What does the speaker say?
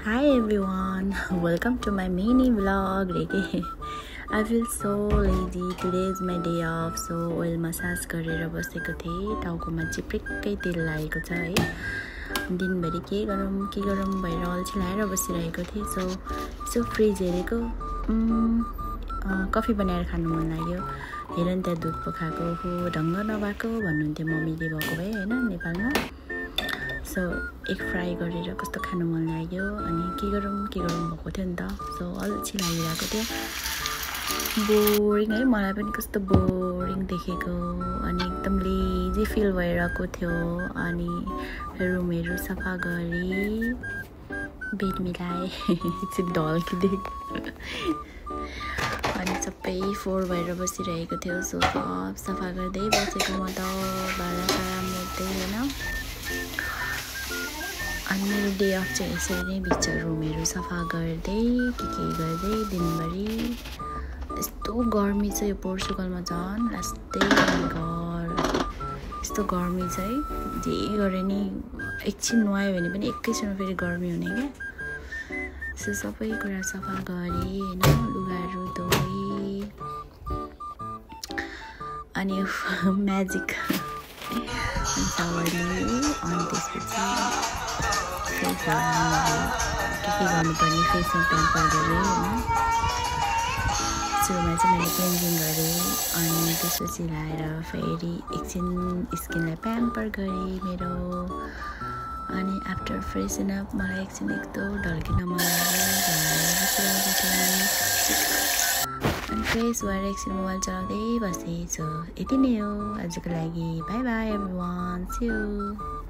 Hi everyone, welcome to my mini vlog. I feel so lazy. Today is my day off, so oil massage गरेर बसेको थिएँ. टाउकोमा चिप्रिक्कै तेल लागेको छ है. दिनभरि के गरौँ भएर अल्छी लाएर बसिरहेको थिएँ. सो फ्रिज हेरेको कफी बनाएर खानु मन लाग्यो. हेर नि त्यहाँ दुध पकाएको हो, ढङ्ग नभएको भन्नुहुन्थ्यो मम्मीले भएको भए हैन नेपालमा. सो एग फ्राई गरेर कस्तो खानु मन लाग्यो. अनि के गरौँ भएको थियो नि त. सो अल्छी लागिरहेको थियो. बोरिङ है, मलाई पनि कस्तो बोरिङ देखेको. अनि एकदम लेजी फिल भइरहेको थियो. अनि रुमहरू सफा गरी बेड मिलाएँ. एकछिन ढल्किदिएँ. अनि सबै फोहोर भएर बसिरहेको थियो. सो सब सफा गर्दै बसेको म त भाँडासाँडा मोड्दै होइन. अनि मेरो डे अफ चाहिँ यसरी नै बिच रुमहरू सफा गर्दै के गर्दै दिनभरि. यस्तो गर्मी छ यो पोर्चुगलमा, झन् लास्टै घर. यस्तो गर्मी छ है, जे गरे नि एकछिन नुहायो भने पनि एकैछिनमा फेरि गर्मी हुने क्या. सो सबै कुरा सफा गरेँ होइन, लुगाहरू धोएँ. अनि म्याजिक सावर लिएँ. अनि त्यसपछि फेसमा के गर्नुपर्ने फेसमा प्याम्पर गरेँ होइन. सुरुमा चाहिँ मैले क्लिन्जिङ गरेँ. अनि त्यसपछि लाएर फेरि एकछिन स्किनलाई प्याम्पर गरेँ मेरो. अनि आफ्टर फ्रेसन अप मलाई एकछिन यस्तो ढल्किन मन लाग्यो. अनि फ्रेस भएर एकछिन मोबाइल चलाउँदै बसेँ. सो यति नै हो आजको लागि. Bye bye everyone, see you.